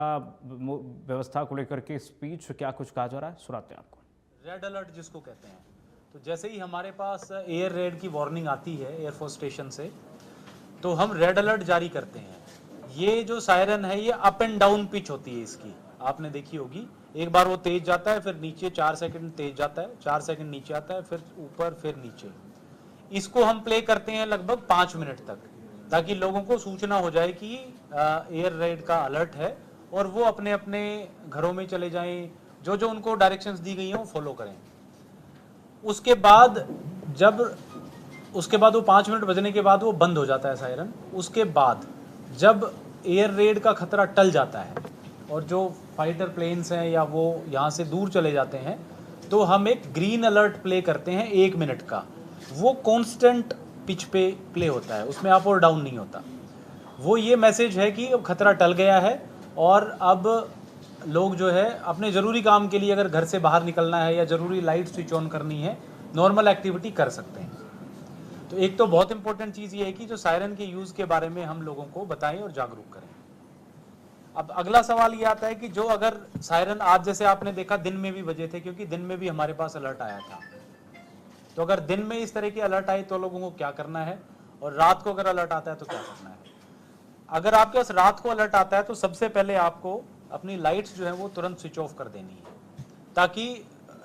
व्यवस्था को लेकर के स्पीच क्या कुछ कहा जा रहा है, सुनाते हैं आपको। रेड अलर्ट जिसको कहते हैं, तो जैसे ही हमारे पास एयर रेड की वार्निंग आती है एयरफोर्स स्टेशन से, तो हम रेड अलर्ट जारी करते हैं। ये जो सायरन है ये अप एंड डाउन पिच होती है इसकी, आपने देखी होगी। एक बार वो तेज जाता है, फिर नीचे 4 सेकंड तेज जाता है, 4 सेकंड नीचे आता है, फिर ऊपर, फिर नीचे। इसको हम प्ले करते हैं लगभग 5 मिनट तक, ताकि लोगों को सूचना हो जाए कि एयर रेड का अलर्ट है और वो अपने अपने घरों में चले जाएं, जो जो उनको डायरेक्शंस दी गई हैं वो फॉलो करें। उसके बाद वो 5 मिनट बजने के बाद वो बंद हो जाता है सायरन। उसके बाद जब एयर रेड का खतरा टल जाता है और जो फाइटर प्लेन्स हैं या वो यहाँ से दूर चले जाते हैं, तो हम एक ग्रीन अलर्ट प्ले करते हैं 1 मिनट का। वो कांस्टेंट पिच पे प्ले होता है, उसमें अप और डाउन नहीं होता। वो ये मैसेज है कि अब खतरा टल गया है और अब लोग जो है अपने ज़रूरी काम के लिए अगर घर से बाहर निकलना है या ज़रूरी लाइट स्विच ऑन करनी है, नॉर्मल एक्टिविटी कर सकते हैं। तो एक तो बहुत इंपॉर्टेंट चीज़ ये है कि जो सायरन के यूज़ के बारे में हम लोगों को बताएं और जागरूक करें। अब अगला सवाल ये आता है कि जो अगर सायरन आज जैसे आपने देखा दिन में भी बजे थे, क्योंकि दिन में भी हमारे पास अलर्ट आया था, तो अगर दिन में इस तरह के अलर्ट आए तो लोगों को क्या करना है, और रात को अगर अलर्ट आता है तो क्या करना है। अगर आपके पास रात को अलर्ट आता है तो सबसे पहले आपको अपनी लाइट्स जो है वो तुरंत स्विच ऑफ कर देनी है, ताकि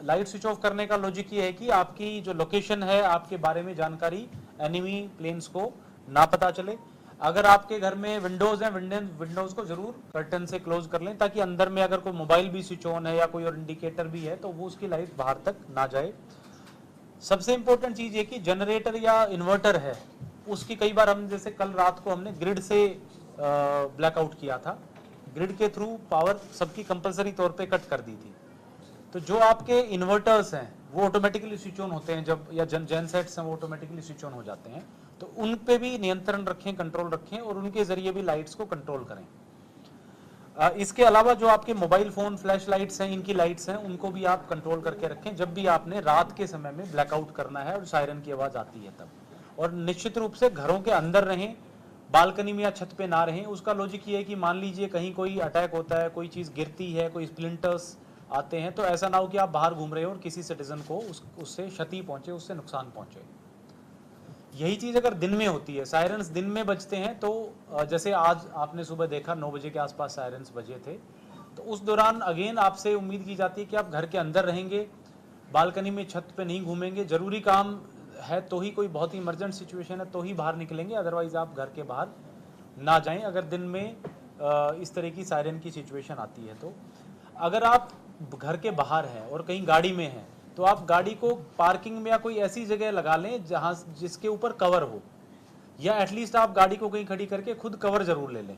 लाइट स्विच ऑफ करने का लॉजिक ये है कि आपकी जो लोकेशन है, आपके बारे में जानकारी एनिमी प्लेन्स को ना पता चले। अगर आपके घर में विंडोज हैं, विंडोज को जरूर कर्टन से क्लोज कर लें, ताकि अंदर में अगर कोई मोबाइल भी स्विच ऑन है या कोई और इंडिकेटर भी है तो वो उसकी लाइट बाहर तक ना जाए। सबसे इंपॉर्टेंट चीज ये कि जनरेटर या इन्वर्टर है उसकी, कई बार हम जैसे कल रात को हमने ग्रिड से ब्लैकआउट किया था, ग्रिड के थ्रू पावर सबकी कंपलसरी तौर पे कट कर दी थी। तो जो आपके इन्वर्टर्स हैं वो ऑटोमेटिकली स्विच ऑन होते हैं जब, या जेनसेट्स हैं वो ऑटोमेटिकली स्विच ऑन हो जाते हैं, तो उन पे भी नियंत्रण रखें, कंट्रोल रखें और उनके जरिए भी लाइट्स को कंट्रोल करें। इसके अलावा जो आपके मोबाइल फोन फ्लैश लाइट्स हैं, इनकी लाइट्स हैं, उनको भी आप कंट्रोल करके रखें जब भी आपने रात के समय में ब्लैकआउट करना है और सायरन की आवाज़ आती है तब। और निश्चित रूप से घरों के अंदर रहें, बालकनी में या छत पे ना रहें। उसका लॉजिक ये है कि मान लीजिए कहीं कोई अटैक होता है, कोई चीज़ गिरती है, कोई स्प्लिंटर्स आते हैं, तो ऐसा ना हो कि आप बाहर घूम रहे हो और किसी सिटीजन को उससे क्षति पहुंचे, उससे नुकसान पहुंचे। यही चीज़ अगर दिन में होती है, सायरन्स दिन में बजते हैं, तो जैसे आज आपने सुबह देखा 9 बजे के आसपास सायरन्स बजे थे, तो उस दौरान अगेन आपसे उम्मीद की जाती है कि आप घर के अंदर रहेंगे, बालकनी में छत पे नहीं घूमेंगे, ज़रूरी काम है तो ही, कोई बहुत ही इमरजेंट सिचुएशन है तो ही बाहर निकलेंगे, अदरवाइज आप घर के बाहर ना जाएं अगर दिन में इस तरह की सायरन की सिचुएशन आती है। तो अगर आप घर के बाहर हैं और कहीं गाड़ी में हैं, तो आप गाड़ी को पार्किंग में या कोई ऐसी जगह लगा लें जहां जिसके ऊपर कवर हो, या एटलीस्ट आप गाड़ी को कहीं खड़ी करके खुद कवर जरूर ले लें।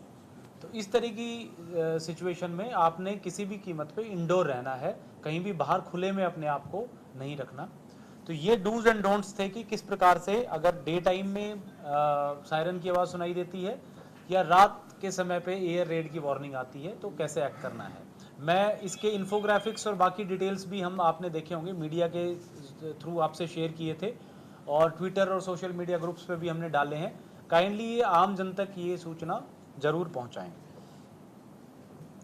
तो इस तरह की सिचुएशन में आपने किसी भी कीमत पे इंडोर रहना है, कहीं भी बाहर खुले में अपने आप को नहीं रखना। तो ये डूज एंड डोंट्स थे कि किस प्रकार से अगर डे टाइम में सायरन की आवाज़ सुनाई देती है या रात के समय पे एयर रेड की वार्निंग आती है तो कैसे एक्ट करना है। मैं इसके इन्फोग्राफिक्स और बाकी डिटेल्स भी हम आपने देखे होंगे, मीडिया के थ्रू आपसे शेयर किए थे और ट्विटर और सोशल मीडिया ग्रुप्स पे भी हमने डाले हैं। काइंडली ये आम जन तक ये सूचना जरूर पहुंचाएं।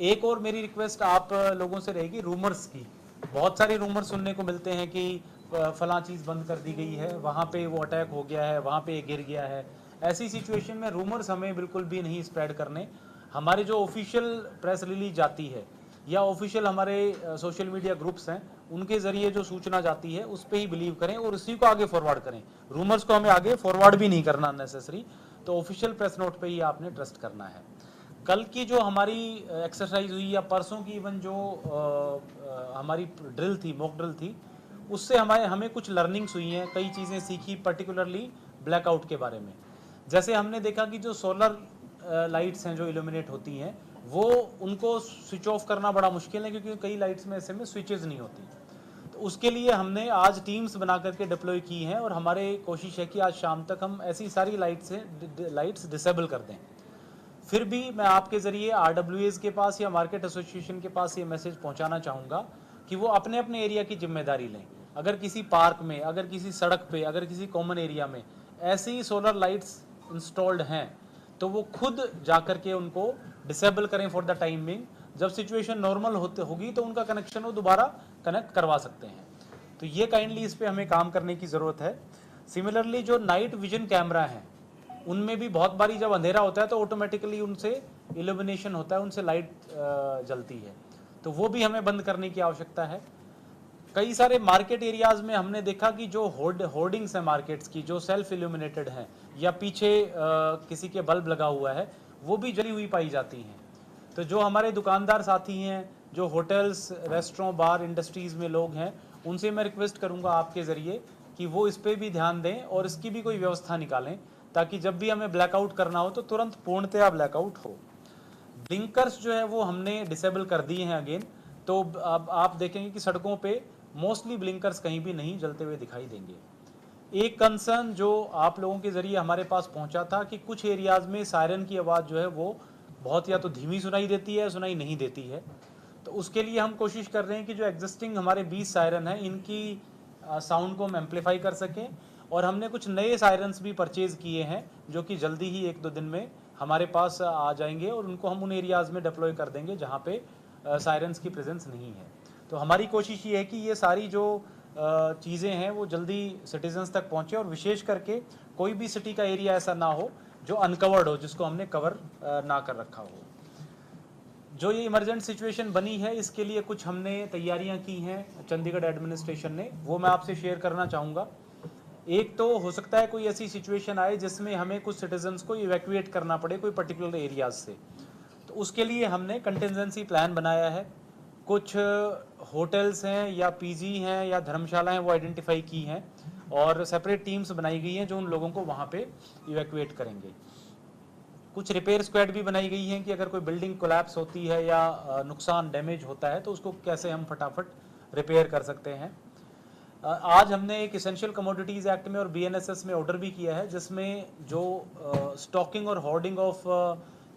एक और मेरी रिक्वेस्ट आप लोगों से रहेगी रूमर्स की। बहुत सारे रूमर्स सुनने को मिलते हैं कि फलां चीज़ बंद कर दी गई है, वहाँ पे वो अटैक हो गया है, वहाँ पे गिर गया है। ऐसी सिचुएशन में रूमर्स हमें बिल्कुल भी नहीं स्प्रेड करने। हमारे जो ऑफिशियल प्रेस रिलीज जाती है या ऑफिशियल हमारे सोशल मीडिया ग्रुप्स हैं, उनके ज़रिए जो सूचना जाती है उस पर ही बिलीव करें और उसी को आगे फॉरवर्ड करें। रूमर्स को हमें आगे फॉरवर्ड भी नहीं करना नेसेसरी, तो ऑफिशियल प्रेस नोट पे ही आपने ट्रस्ट करना है। कल की जो हमारी एक्सरसाइज हुई या परसों की इवन जो हमारी ड्रिल थी, मॉक ड्रिल थी, उससे हमें कुछ लर्निंग्स हुई हैं, कई चीज़ें सीखी, पर्टिकुलरली ब्लैकआउट के बारे में। जैसे हमने देखा कि जो सोलर लाइट्स हैं जो इल्यूमिनेट होती हैं, वो उनको स्विच ऑफ करना बड़ा मुश्किल है, क्योंकि कई लाइट्स में ऐसे में स्विचेस नहीं होती। तो उसके लिए हमने आज टीम्स बना करके डिप्लॉय की हैं और हमारे कोशिश है कि आज शाम तक हम ऐसी सारी लाइट्स डिसेबल कर दें। फिर भी मैं आपके ज़रिए RWAs के पास या मार्केट एसोसिएशन के पास ये मैसेज पहुंचाना चाहूँगा कि वो अपने अपने एरिया की जिम्मेदारी लें। अगर किसी पार्क में, अगर किसी सड़क पे, अगर किसी कॉमन एरिया में ऐसी सोलर लाइट्स इंस्टॉल्ड हैं, तो वो खुद जाकर के उनको डिसेबल करें फॉर द टाइम बिंग, जब सिचुएशन नॉर्मल होगी तो उनका कनेक्शन वो दोबारा कनेक्ट करवा सकते हैं। तो ये काइंडली इस पे हमें काम करने की ज़रूरत है। सिमिलरली जो नाइट विजन कैमरा हैं उनमें भी बहुत बारी जब अंधेरा होता है तो ऑटोमेटिकली उनसे इल्यूमिनेशन होता है, उनसे लाइट जलती है, तो वो भी हमें बंद करने की आवश्यकता है। कई सारे मार्केट एरियाज में हमने देखा कि जो होर्डिंग्स हैं मार्केट्स की, जो सेल्फ इल्यूमिनेटेड हैं या पीछे किसी के बल्ब लगा हुआ है, वो भी जली हुई पाई जाती हैं। तो जो हमारे दुकानदार साथी हैं, जो होटल्स, रेस्टोरेंट, बार, इंडस्ट्रीज़ में लोग हैं, उनसे मैं रिक्वेस्ट करूंगा आपके ज़रिए कि वो इस पर भी ध्यान दें और इसकी भी कोई व्यवस्था निकालें, ताकि जब भी हमें ब्लैकआउट करना हो तो तुरंत पूर्णतया ब्लैकआउट हो। ब्लिंकर्स जो है वो हमने डिसेबल कर दिए हैं अगेन, तो अब आप देखेंगे कि सड़कों पे मोस्टली ब्लिंकर्स कहीं भी नहीं जलते हुए दिखाई देंगे। एक कंसर्न जो आप लोगों के ज़रिए हमारे पास पहुंचा था कि कुछ एरियाज़ में सायरन की आवाज़ जो है वो बहुत या तो धीमी सुनाई देती है, सुनाई नहीं देती है। तो उसके लिए हम कोशिश कर रहे हैं कि जो एग्जिस्टिंग हमारे 20 सायरन हैं इनकी साउंड को हम एम्पलीफाई कर सकें, और हमने कुछ नए सायरन्स भी परचेज़ किए हैं जो कि जल्दी ही 1-2 दिन में हमारे पास आ जाएंगे, और उनको हम उन एरियाज़ में डिप्लॉय कर देंगे जहाँ पे सायरन्स की प्रेजेंस नहीं है। तो हमारी कोशिश ये है कि ये सारी जो चीज़ें हैं वो जल्दी सिटीजन्स तक पहुँचे, और विशेष करके कोई भी सिटी का एरिया ऐसा ना हो जो अनकवर्ड हो, जिसको हमने कवर ना कर रखा हो। जो ये इमरजेंट सिचुएशन बनी है इसके लिए कुछ हमने तैयारियां की हैं चंडीगढ़ एडमिनिस्ट्रेशन ने, वो मैं आपसे शेयर करना चाहूँगा। एक तो हो सकता है कोई ऐसी सिचुएशन आए जिसमें हमें कुछ सिटीजन्स को इवैक्यूएट करना पड़े कोई पर्टिकुलर एरियाज से, तो उसके लिए हमने कंटिजेंसी प्लान बनाया है। कुछ होटल्स हैं या पीजी हैं या धर्मशालाएं वो आइडेंटिफाई की हैं, और सेपरेट टीम्स बनाई गई हैं जो उन लोगों को वहाँ पे इवैक्यूएट करेंगे। कुछ रिपेयर स्क्वाड भी बनाई गई हैं कि अगर कोई बिल्डिंग कोलैप्स होती है या नुकसान डैमेज होता है तो उसको कैसे हम फटाफट रिपेयर कर सकते हैं। आज हमने एक इसेंशियल कमोडिटीज़ एक्ट में और बीएनएसएस में ऑर्डर भी किया है, जिसमें जो स्टॉकिंग और होर्डिंग ऑफ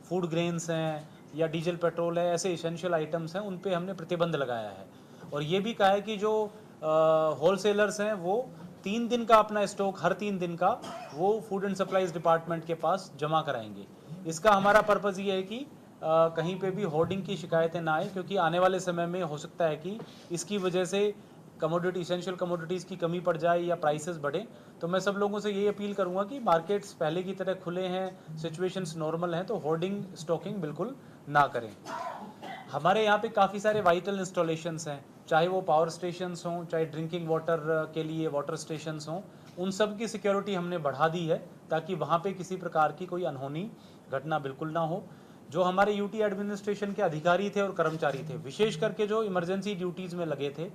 फूड ग्रेन्स हैं या डीजल पेट्रोल है, ऐसे इसेंशियल आइटम्स हैं, उन पे हमने प्रतिबंध लगाया है। और ये भी कहा है कि जो होलसेलर्स हैं वो 3 दिन का अपना स्टॉक हर 3 दिन का वो फूड एंड सप्लाईज डिपार्टमेंट के पास जमा कराएंगे। इसका हमारा पर्पज़ ये है कि कहीं पे भी होर्डिंग की शिकायतें ना आए, क्योंकि आने वाले समय में हो सकता है कि इसकी वजह से कमोडिटी इसेंशियल कमोडिटीज़ की कमी पड़ जाए या प्राइसेस बढ़े। तो मैं सब लोगों से ये अपील करूंगा कि मार्केट्स पहले की तरह खुले हैं, सिचुएशंस नॉर्मल हैं, तो होर्डिंग स्टॉकिंग बिल्कुल ना करें। हमारे यहाँ पे काफ़ी सारे वाइटल इंस्टॉलेशंस हैं, चाहे वो पावर स्टेशंस हों, चाहे ड्रिंकिंग वाटर के लिए वाटर स्टेशंस हों, उन सब की सिक्योरिटी हमने बढ़ा दी है ताकि वहाँ पे किसी प्रकार की कोई अनहोनी घटना बिल्कुल ना हो। जो हमारे यूटी एडमिनिस्ट्रेशन के अधिकारी थे और कर्मचारी थे, विशेष करके जो इमरजेंसी ड्यूटीज़ में लगे थे,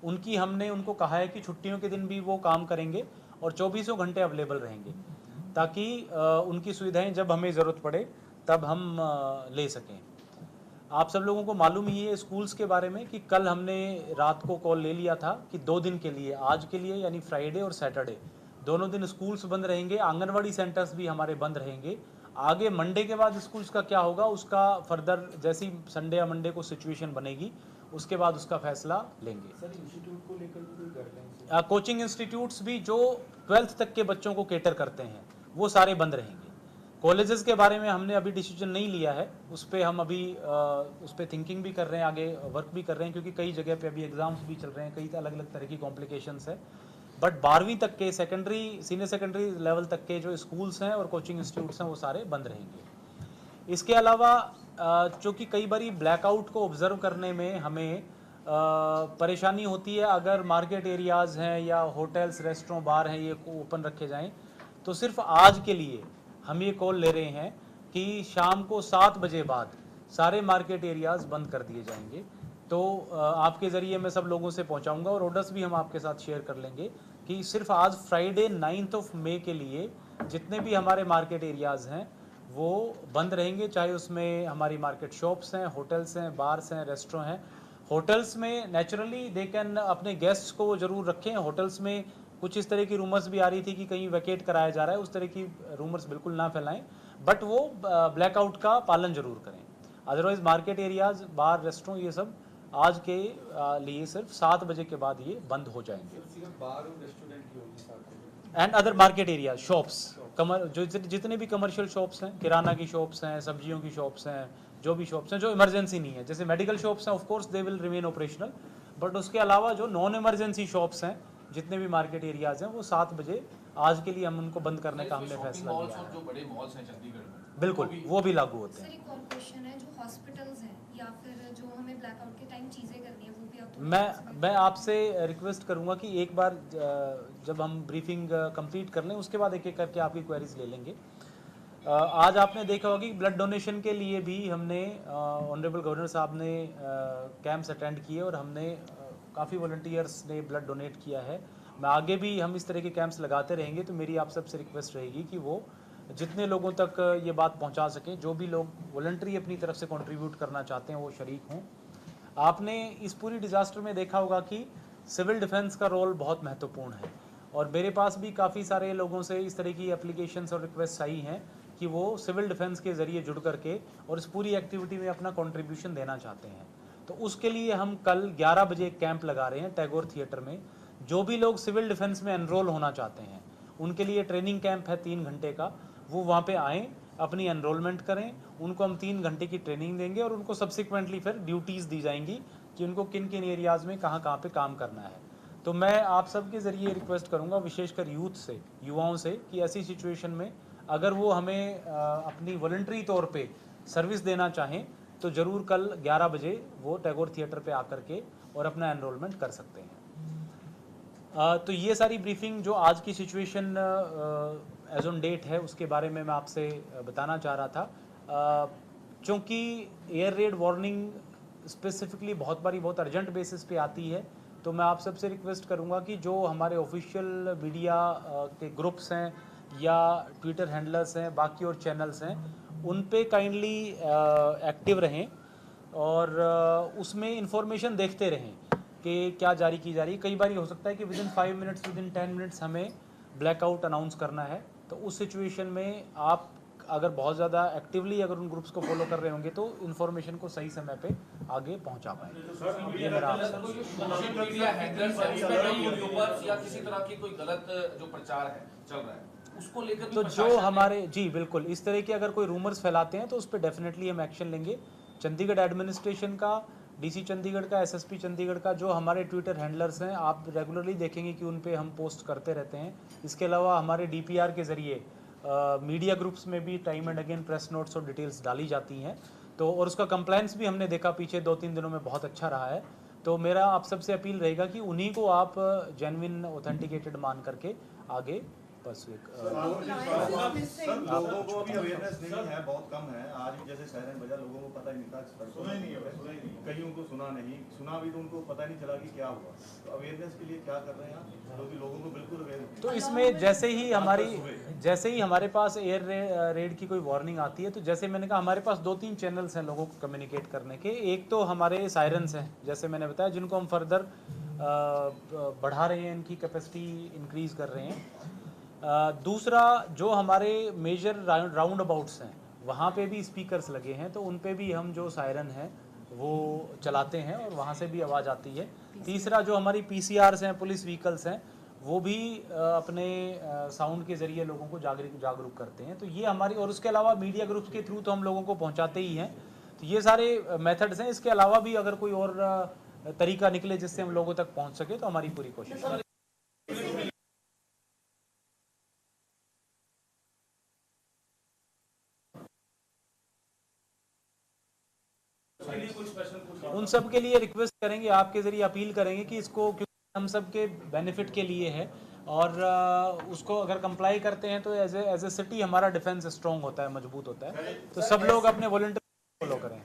हमने उनको कहा है कि छुट्टियों के दिन भी वो काम करेंगे और 24 घंटे अवेलेबल रहेंगे, ताकि उनकी सुविधाएं जब हमें ज़रूरत पड़े तब हम ले सकें। आप सब लोगों को मालूम ही है स्कूल्स के बारे में कि कल हमने रात को कॉल ले लिया था कि 2 दिन के लिए, आज के लिए यानी फ्राइडे और सैटरडे दोनों दिन स्कूल्स बंद रहेंगे, आंगनवाड़ी सेंटर्स भी हमारे बंद रहेंगे। आगे मंडे के बाद स्कूल्स का क्या होगा उसका फर्दर जैसी संडे या मंडे को सिचुएशन बनेगी उसके बाद उसका फैसला लेंगे। सर इंस्टीट्यूट को लेकर कोई गाइडलाइंस? कोचिंग इंस्टीट्यूट्स भी जो 12th तक के बच्चों को केटर करते हैं वो सारे बंद रहेंगे। कॉलेजेस के बारे में हमने अभी डिसीजन नहीं लिया है, उस पर हम अभी उस पर थिंकिंग भी कर रहे हैं, आगे वर्क भी कर रहे हैं, क्योंकि कई जगह पे अभी एग्जाम्स भी चल रहे हैं, कई अलग अलग तरह की कॉम्प्लिकेशंस है। बट 12वीं तक के सेकेंडरी सीनियर सेकेंडरी लेवल तक के जो स्कूल्स हैं और कोचिंग इंस्टीट्यूट्स हैं वो सारे बंद रहेंगे। इसके अलावा चूँकि कई बारी ब्लैकआउट को ऑब्जर्व करने में हमें परेशानी होती है, अगर मार्केट एरियाज़ हैं या होटल्स, रेस्टोरेंट, बार हैं ये ओपन रखे जाएं, तो सिर्फ आज के लिए हम ये कॉल ले रहे हैं कि शाम को 7 बजे बाद सारे मार्केट एरियाज़ बंद कर दिए जाएंगे। तो आपके ज़रिए मैं सब लोगों से पहुंचाऊंगा और ऑर्डर्स भी हम आपके साथ शेयर कर लेंगे कि सिर्फ आज फ्राइडे 9 मई के लिए जितने भी हमारे मार्केट एरियाज़ हैं वो बंद रहेंगे, चाहे उसमें हमारी मार्केट शॉप्स हैं, होटल्स हैं, बार्स हैं, रेस्टोरेंट हैं। होटल्स में नेचुरली दे कैन अपने गेस्ट्स को वो ज़रूर रखें। होटल्स में कुछ इस तरह की रूमर्स भी आ रही थी कि कहीं वैकेट कराया जा रहा है, उस तरह की रूमर्स बिल्कुल ना फैलाएं, बट वो ब्लैकआउट का पालन जरूर करें। अदरवाइज मार्केट एरियाज़, बार, रेस्टोरेंट ये सब आज के लिए सिर्फ 7 बजे के बाद ये बंद हो जाएंगे। बार और रेस्टोरेंट की होगी साथ and other market area shops, जो जितने भी कमर्शियल शॉप्स हैं, किराना की शॉप्स हैं, सब्जियों की शॉप्स हैं, जो भी शॉप्स हैं जो इमरजेंसी नहीं है, जैसे मेडिकल शॉप्स हैं of course they will remain operational, but उसके अलावा जो नॉन इमरजेंसी शॉप्स हैं जितने भी मार्केट एरियाज हैं वो 7 बजे आज के लिए हम उनको बंद करने का हमने फैसला लिया है। जो बड़े मॉल्स हैं चंडीगढ़ में बिल्कुल वो भी लागू होते सर हैं। एक और क्वेश्चन है, जो हॉस्पिटल्स हैं या फिर जो हमें ब्लैकआउट के टाइम चीज़ें करनी है वो भी आप मैं आपसे रिक्वेस्ट करूंगा कि एक बार जब हम ब्रीफिंग कंप्लीट कर लें उसके बाद एक एक करके आपकी क्वेरीज ले लेंगे। आज आपने देखा होगा कि ब्लड डोनेशन के लिए भी हमने ऑनरेबल गवर्नर साहब ने कैंप्स अटेंड किए और हमने काफ़ी वॉलंटियर्स ने ब्लड डोनेट किया है। मैं आगे भी हम इस तरह के कैंप्स लगाते रहेंगे, तो मेरी आप सबसे रिक्वेस्ट रहेगी कि वो जितने लोगों तक ये बात पहुंचा सकें, जो भी लोग वॉलंटरी अपनी तरफ से कंट्रीब्यूट करना चाहते हैं वो शरीक हों। आपने इस पूरी डिज़ास्टर में देखा होगा कि सिविल डिफेंस का रोल बहुत महत्वपूर्ण है, और मेरे पास भी काफ़ी सारे लोगों से इस तरह की एप्लीकेशंस और रिक्वेस्ट आई हैं कि वो सिविल डिफेंस के ज़रिए जुड़ करके और इस पूरी एक्टिविटी में अपना कंट्रीब्यूशन देना चाहते हैं। तो उसके लिए हम कल 11 बजे एक कैंप लगा रहे हैं टैगोर थिएटर में। जो भी लोग सिविल डिफेंस में एनरोल होना चाहते हैं उनके लिए ट्रेनिंग कैंप है 3 घंटे का, वो वहाँ पे आएँ, अपनी एनरोलमेंट करें, उनको हम 3 घंटे की ट्रेनिंग देंगे और उनको सब्सिक्वेंटली फिर ड्यूटीज़ दी जाएंगी कि उनको किन किन एरियाज़ में कहाँ कहाँ पे काम करना है। तो मैं आप सबके ज़रिए रिक्वेस्ट करूँगा, विशेषकर यूथ से, युवाओं से, कि ऐसी सिचुएशन में अगर वो हमें अपनी वॉलंटरी तौर पे सर्विस देना चाहें तो ज़रूर कल 11 बजे वो टैगोर थिएटर पे आकर के और अपना एनरोलमेंट कर सकते हैं। तो ये सारी ब्रीफिंग जो आज की सिचुएशन एज ऑन डेट है उसके बारे में मैं आपसे बताना चाह रहा था। चूँकि एयर रेड वार्निंग स्पेसिफिकली बहुत बारी बहुत अर्जेंट बेसिस पे आती है, तो मैं आप सबसे रिक्वेस्ट करूँगा कि जो हमारे ऑफिशियल मीडिया के ग्रुप्स हैं या ट्विटर हैंडलर्स हैं, बाकी और चैनल्स हैं, उन पे काइंडली एक्टिव रहें और उसमें इंफॉर्मेशन देखते रहें कि क्या जारी की जा रही है। कई बार हो सकता है कि विदिन 5 मिनट्स, विदिन 10 मिनट्स हमें ब्लैकआउट अनाउंस करना है, तो उस सिचुएशन में आप अगर बहुत ज़्यादा एक्टिवली अगर उन ग्रुप्स को फॉलो कर रहे होंगे तो इन्फॉर्मेशन को सही समय पे आगे पहुंचा पाएंगे। ये मेरा आपसे सोशल मीडिया हैकर्स हैं, यूट्यूबर्स या किसी तरह की कोई गलत जो प्रचार है चल रहा है उसको लेकर तो जो हमारे जी बिल्कुल इस तरह के अगर कोई रूमर्स फैलाते हैं तो उस पर डेफिनेटली हम एक्शन लेंगे। चंडीगढ़ एडमिनिस्ट्रेशन का, डीसी चंडीगढ़ का, एसएसपी चंडीगढ़ का, जो हमारे ट्विटर हैंडलर्स हैं, आप रेगुलरली देखेंगे कि उन पे हम पोस्ट करते रहते हैं। इसके अलावा हमारे डीपीआर के ज़रिए मीडिया ग्रुप्स में भी time and again press notes और डिटेल्स डाली जाती हैं, तो और उसका कंप्लायंस भी हमने देखा पीछे 2-3 दिनों में बहुत अच्छा रहा है। तो मेरा आप सबसे अपील रहेगा कि उन्हीं को आप जेन्युइन ऑथेंटिकेटेड मान करके आगे परस्यू सर लोगों को भी अवेयरनेस नहीं है, बहुत कम है। आज जैसे सायरन बजा, लोगों को पता ही नहीं था, सुना ही नहीं, कईयों को सुना भी तो उनको पता नहीं चला कि क्या हुआ। तो अवेयरनेस के लिए क्या कर रहे हैं आप, क्योंकि लोगों को बिल्कुल अवेयर नहीं। तो इसमें जैसे ही हमारे पास एयर रेड की कोई वार्निंग आती है, तो जैसे मैंने कहा हमारे पास 2-3 चैनल्स हैं लोगों को कम्युनिकेट करने के। एक तो हमारे सायरन्स हैं, जैसे मैंने बताया, जिनको हम फर्दर बढ़ा रहे हैं, इनकी कैपेसिटी इंक्रीज़ कर रहे हैं। दूसरा जो हमारे मेजर राउंड अबाउट्स हैं वहाँ पे भी स्पीकर्स लगे हैं, तो उन पे भी हम जो सायरन है वो चलाते हैं और वहाँ से भी आवाज़ आती है। तीसरा जो हमारी पीसीआर्स हैं, पुलिस व्हीकल्स हैं, वो भी अपने साउंड के ज़रिए लोगों को जागरूक करते हैं। तो ये हमारी, और उसके अलावा मीडिया ग्रुप्स के थ्रू तो हम लोगों को पहुँचाते ही हैं। तो ये सारे मेथड्स हैं। इसके अलावा भी अगर कोई और तरीका निकले जिससे हम लोगों तक पहुँच सके तो हमारी पूरी कोशिश है। उन सब के लिए रिक्वेस्ट करेंगे, आपके ज़रिए अपील करेंगे कि इसको, क्योंकि हम सब के बेनिफिट के लिए है और उसको अगर कंप्लाई करते हैं तो एज ए सिटी हमारा डिफेंस स्ट्रॉन्ग होता है, मजबूत होता है। तो सब लोग अपने वॉलंटियर फॉलो करें।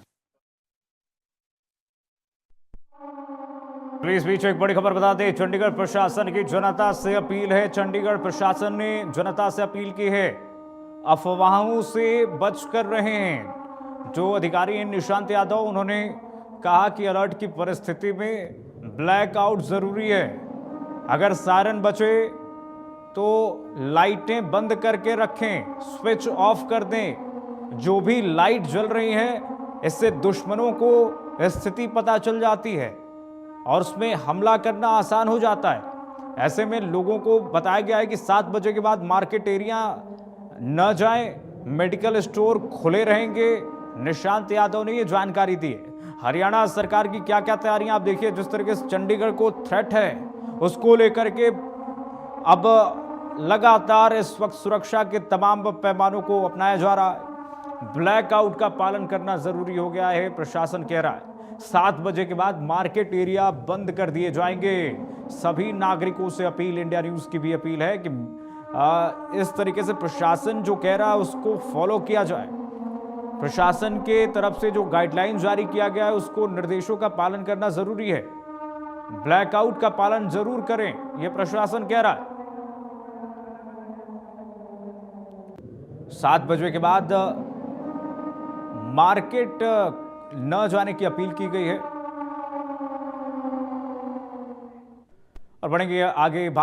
पुलिस बीच एक बड़ी खबर बता दें, चंडीगढ़ प्रशासन की जनता से अपील है। चंडीगढ़ प्रशासन ने जनता से अपील की है, अफवाहों से बच कर रहे हैं। जो अधिकारी हैं निशांत यादव, उन्होंने कहा कि अलर्ट की परिस्थिति में ब्लैकआउट जरूरी है। अगर सायरन बचे तो लाइटें बंद करके रखें, स्विच ऑफ कर दें। जो भी लाइट जल रही है इससे दुश्मनों को स्थिति पता चल जाती है और उसमें हमला करना आसान हो जाता है। ऐसे में लोगों को बताया गया है कि 7 बजे के बाद मार्केट एरिया न जाएं, मेडिकल स्टोर खुले रहेंगे, निशांत यादव ने ये जानकारी दी है। हरियाणा सरकार की क्या क्या तैयारियां आप देखिए, जिस तरीके से चंडीगढ़ को थ्रेट है उसको लेकर के अब लगातार इस वक्त सुरक्षा के तमाम पैमानों को अपनाया जा रहा है। ब्लैकआउट का पालन करना जरूरी हो गया है, प्रशासन कह रहा है 7 बजे के बाद मार्केट एरिया बंद कर दिए जाएंगे। सभी नागरिकों से अपील, इंडिया न्यूज की भी अपील है कि इस तरीके से प्रशासन जो कह रहा है उसको फॉलो किया जाए। प्रशासन के तरफ से जो गाइडलाइन जारी किया गया है उसको, निर्देशों का पालन करना जरूरी है। ब्लैकआउट का पालन जरूर करें, यह प्रशासन कह रहा है। 7 बजे के बाद मार्केट न जाने की अपील की गई है। और बढ़ेंगे आगे।